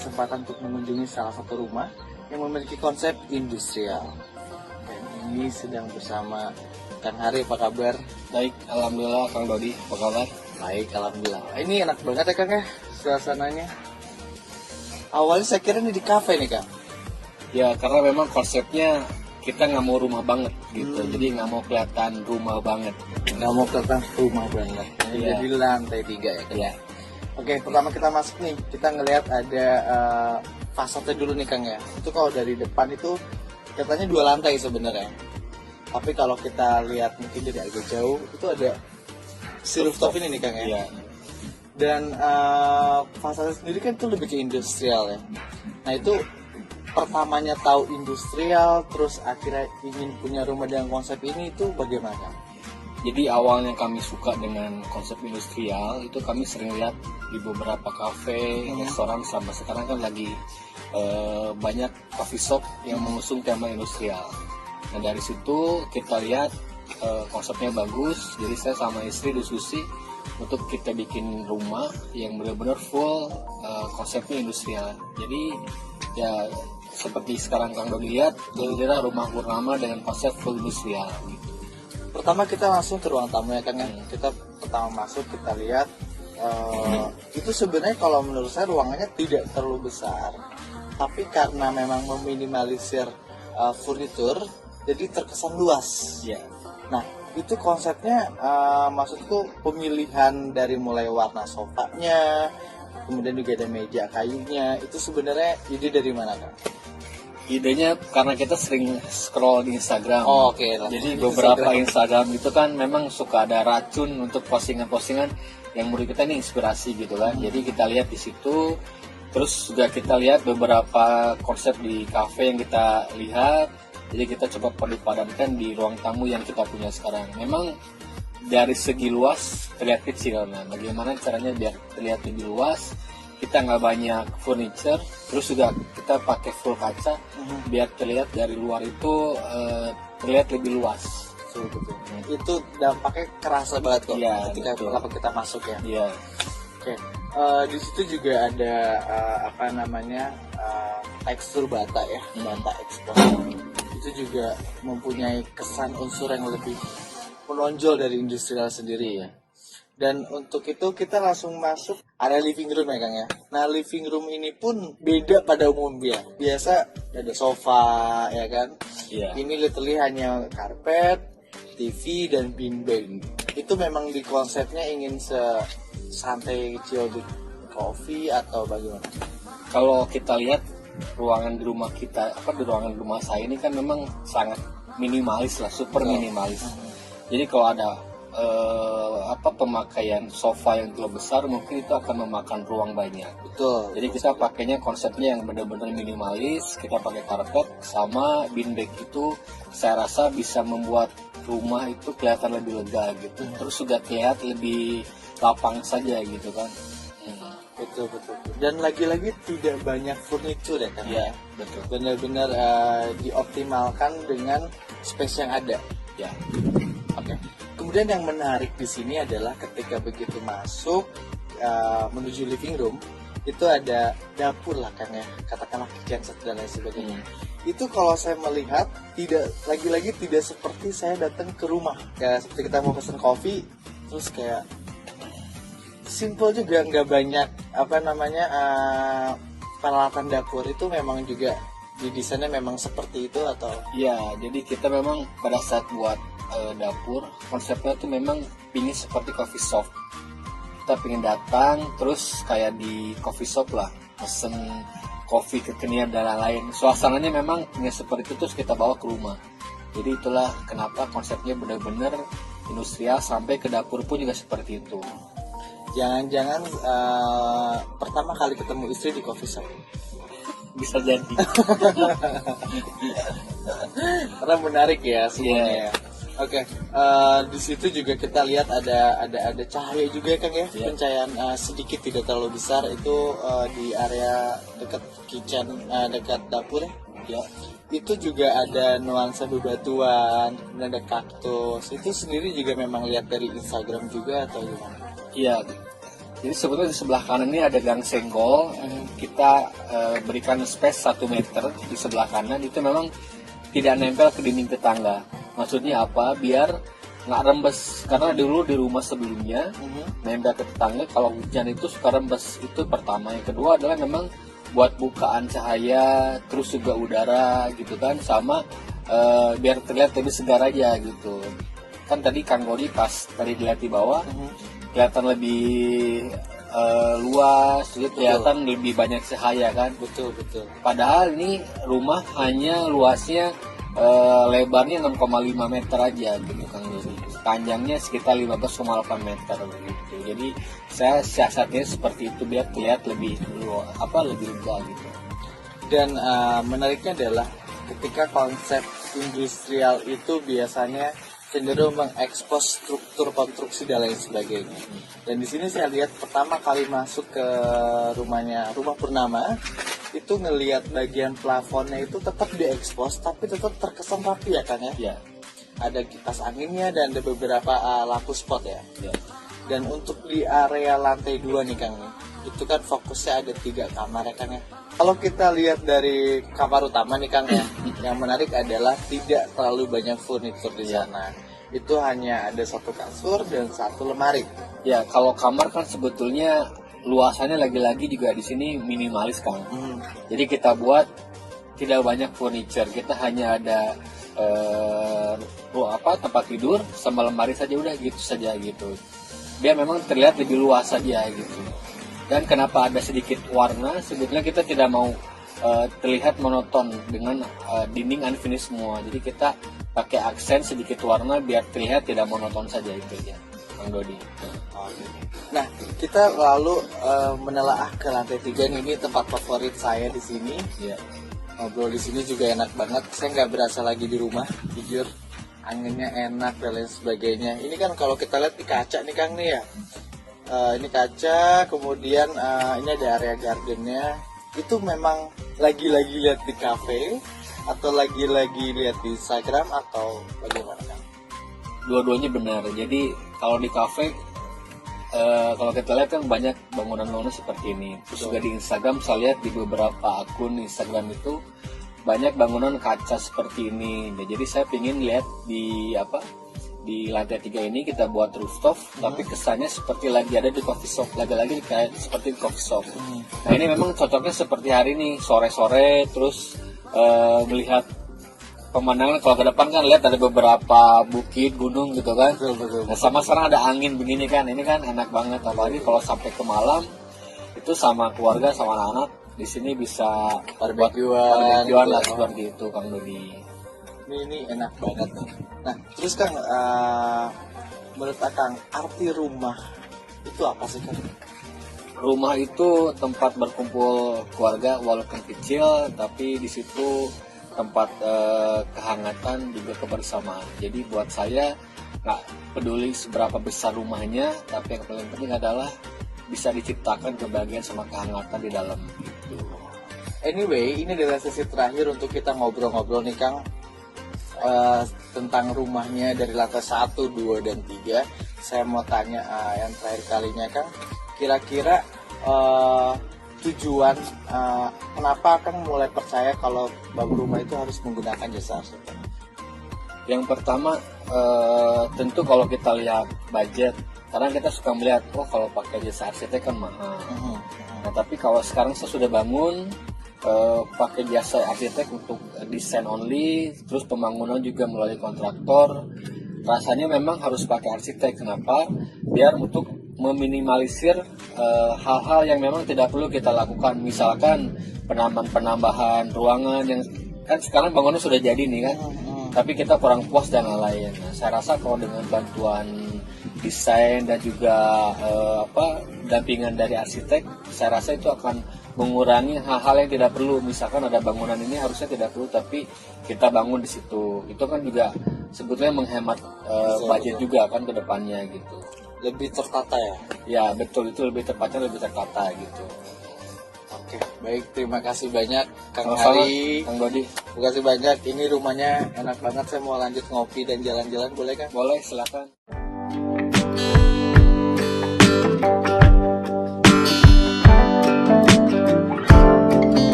berkesempatan untuk mengunjungi salah satu rumah yang memiliki konsep industrial. Dan ini sedang bersama Kang Hari, apa kabar? Baik, alhamdulillah. Kang Dodi, apa kabar? Baik, alhamdulillah. Ini enak banget ya Kang ya, suasananya. Awalnya saya kira ini di kafe nih Kang. Ya, karena memang konsepnya kita nggak mau rumah banget gitu, jadi nggak mau kelihatan rumah banget. Nggak mau kelihatan rumah banget. Iya. Jadi lantai 3 ya Kang. Ya, Oke, pertama kita masuk nih, kita ngelihat ada fasade dulu nih Kang ya. Itu kalau dari depan itu katanya 2 lantai sebenarnya. Tapi kalau kita lihat mungkin dari agak jauh, itu ada si rooftop ini nih Kang ya. ya, Dan fasade sendiri kan itu lebih ke industrial ya. Nah itu pertamanya tahu industrial, terus akhirnya ingin punya rumah dengan konsep ini, itu bagaimana? jadi awalnya kami suka dengan konsep industrial itu kami sering lihat di beberapa kafe, restoran, sampai sekarang kan lagi banyak coffee shop yang mengusung tema industrial. Nah dari situ kita lihat konsepnya bagus, jadi saya sama istri diskusi untuk kita bikin rumah yang benar-benar full konsepnya industrial. Jadi ya seperti sekarang Kang Dodi lihat, kira-kira rumah Purnama dengan konsep full industrial gitu. Pertama kita langsung ke ruang tamu ya Kang ya. Kita pertama masuk, kita lihat itu sebenarnya kalau menurut saya ruangannya tidak terlalu besar, tapi karena memang meminimalisir furnitur, jadi terkesan luas. Ya, Nah, itu konsepnya maksudku pemilihan dari mulai warna sofanya, kemudian juga ada meja kayunya, itu sebenarnya ide dari mana Kang? idenya karena kita sering scroll di Instagram. Oh, oke. Jadi beberapa Instagram itu kan memang suka ada racun untuk postingan-postingan yang menurut kita ini inspirasi gitu kan. Jadi kita lihat di situ, terus juga kita lihat beberapa konsep di cafe yang kita lihat. Jadi kita coba padankan di ruang tamu yang kita punya sekarang. Memang dari segi luas terlihat kecil. Nah, bagaimana caranya biar terlihat lebih luas? Kita nggak banyak furniture, terus juga kita pakai full kaca biar terlihat dari luar itu terlihat lebih luas. Betul. Itu dampaknya kerasa banget kok Iya, ketika betul. kita masuk ya. Iya, Oke. Di situ juga ada tekstur bata ya, bata ekspos. Itu juga mempunyai kesan unsur yang lebih menonjol dari industrial sendiri ya. Dan untuk itu kita langsung masuk, ada living room ya Kang ya. Nah living room ini pun beda pada umumnya. Biasa ada sofa ya kan. iya. Ini literally hanya karpet, TV dan beanbag. Itu memang di konsepnya ingin santai chill di coffee atau bagaimana? Kalau kita lihat ruangan di rumah kita, di ruangan rumah saya ini kan memang sangat minimalis lah, super minimalis. Jadi kalau ada pemakaian sofa yang terlalu besar, mungkin itu akan memakan ruang banyak. Betul. Jadi kita pakainya konsepnya yang benar-benar minimalis. Kita pakai karpet sama beanbag itu, saya rasa bisa membuat rumah itu kelihatan lebih lega gitu. Terus juga terlihat lebih lapang saja gitu kan. Betul. Dan lagi-lagi tidak banyak furniture ya kan? Iya, betul. Benar-benar dioptimalkan dengan space yang ada. Ya. Oke. Kemudian yang menarik di sini adalah ketika begitu masuk menuju living room, itu ada dapur lah kan ya, katakanlah kitchen set dan lain sebagainya. Itu kalau saya melihat lagi-lagi tidak seperti saya datang ke rumah. Kayak seperti kita mau pesen kopi, terus kayak simple juga, nggak banyak peralatan dapur. Itu memang juga didesainnya memang seperti itu atau? Ya, jadi kita memang pada saat buat dapur, konsepnya tuh memang pingin seperti coffee shop. Kita pingin datang, terus kayak di coffee shop lah, pesen kopi kekinian dan lain-lain. Suasananya memang pingin seperti itu, terus kita bawa ke rumah. Jadi itulah kenapa konsepnya benar-benar industrial, sampai ke dapur pun juga seperti itu. Jangan-jangan pertama kali ketemu istri di coffee shop. Bisa jadi. Karena menarik ya semuanya. Yeah. Oke, di situ juga kita lihat ada cahaya juga kan ya, Yeah. pencahayaan sedikit tidak terlalu besar itu di area dekat kitchen, dekat dapur ya. Ya. Itu juga ada nuansa bebatuan, kemudian ada kaktus. Itu sendiri juga memang lihat dari Instagram juga atau gimana? Iya, Jadi sebetulnya di sebelah kanan ini ada gang senggol. Kita berikan space 1 meter di sebelah kanan, itu memang tidak nempel ke dinding tetangga. Maksudnya apa? Biar nggak rembes, karena dulu di rumah sebelumnya nempel ke tetangga, kalau hujan itu suka rembes. Itu pertama. Yang kedua adalah memang buat bukaan cahaya, terus juga udara gitu kan, sama biar terlihat lebih segar aja gitu. Kan tadi Kang Godi pas tadi dilihat di bawah, kelihatan lebih luas, jadi kelihatan lebih banyak cahaya kan. Betul betul. Padahal ini rumah hanya luasnya lebarnya 6,5 meter aja gitu Kang Dodi. Panjangnya sekitar 15,8 meter gitu. Jadi saya siasatnya seperti itu biar terlihat lebih lebih lega gitu. Dan menariknya adalah ketika konsep industrial itu biasanya cenderung mengekspos struktur konstruksi dan lain sebagainya. Dan di sini saya lihat pertama kali masuk ke rumah Purnama itu ngelihat bagian plafonnya itu tetap diekspos tapi tetap terkesan rapi ya Kang ya. Ya. Ada kipas anginnya dan ada beberapa lampu spot ya. Ya. Dan untuk di area lantai 2 nih Kang, itu kan fokusnya ada 3 kamar ya Kang ya. Kalau kita lihat dari kamar utama nih Kang ya, yang menarik adalah tidak terlalu banyak furnitur di sana. Itu hanya ada 1 kasur dan 1 lemari. Ya, kalau kamar kan sebetulnya luasannya lagi-lagi juga di sini minimalis Kang. Jadi kita buat tidak banyak furniture, kita hanya ada tempat tidur sama lemari saja, udah gitu saja gitu. Biar memang terlihat lebih luas saja gitu. Dan kenapa ada sedikit warna, sebetulnya kita tidak mau terlihat monoton dengan dinding unfinished semua. Jadi kita pakai aksen sedikit warna biar terlihat tidak monoton saja, itu ya Kang Dodi. Nah, kita lalu menelaah ke lantai 3 nih, ini tempat favorit saya di sini. Ya. Ngobrol di sini juga enak banget. Saya nggak berasa lagi di rumah, jujur. Anginnya enak dan lain sebagainya. Ini kan kalau kita lihat di kaca nih Kang nih ya. Ini kaca, kemudian ini ada area gardennya. Itu memang lagi-lagi lihat di cafe atau lagi-lagi lihat di Instagram atau bagaimana Kang? Dua-duanya benar. Jadi kalau di cafe kalau kita lihat kan banyak bangunan-bangunan seperti ini. Terus juga di Instagram saya lihat di beberapa akun Instagram itu banyak bangunan kaca seperti ini. Nah, jadi saya ingin lihat di lantai 3 ini kita buat rooftop, tapi kesannya seperti lagi ada di coffee shop, lagi-lagi kayak seperti di coffee shop. Nah ini memang cocoknya seperti hari ini, sore-sore, terus melihat pemandangan. Kalau ke depan kan lihat ada beberapa bukit, gunung gitu kan. Betul. Nah, sama sekarang ada angin begini kan, ini kan enak banget. Apalagi kalau sampai ke malam itu sama keluarga, sama anak-anak di sini bisa barbekyuan lah seperti itu Kang Dodi. Ini enak banget nih. Nah, terus Kang, menurut Akang arti rumah itu apa sih Kang? Rumah itu tempat berkumpul keluarga walaupun kecil, tapi di situ tempat kehangatan juga kebersamaan. Jadi buat saya nggak peduli seberapa besar rumahnya, tapi yang paling penting adalah bisa diciptakan kebahagiaan sama kehangatan di dalam itu. Anyway, ini adalah sesi terakhir untuk kita ngobrol-ngobrol nih Kang, tentang rumahnya dari lantai 1, 2, dan 3. Saya mau tanya yang terakhir kalinya Kang, kira-kira tujuan kenapa Kang mulai percaya kalau bangun rumah itu harus menggunakan jasa arsitek? Yang pertama tentu kalau kita lihat budget, karena kita suka melihat kalau pakai jasa arsitek kan mahal. Nah tapi kalau sekarang saya sudah bangun pakai jasa arsitek untuk desain only, terus pembangunan juga melalui kontraktor, rasanya memang harus pakai arsitek. Kenapa? Biar untuk meminimalisir hal-hal yang memang tidak perlu kita lakukan, misalkan penambahan ruangan yang kan sekarang bangunan sudah jadi nih kan, tapi kita kurang puas dan lain-lain. Nah, saya rasa kalau dengan bantuan desain dan juga dampingan dari arsitek, saya rasa itu akan mengurangi hal-hal yang tidak perlu. Misalkan ada bangunan ini harusnya tidak perlu, tapi kita bangun di situ, itu kan juga sebetulnya menghemat budget juga kan ke depannya gitu. Lebih tertata ya? Ya betul, itu lebih tepatnya lebih tertata gitu. Oke, baik, terima kasih banyak Kang Sama-sama, Hari. Kang Dodi. Terima kasih banyak, ini rumahnya enak banget. Saya mau lanjut ngopi dan jalan-jalan, boleh kan? Boleh, silakan.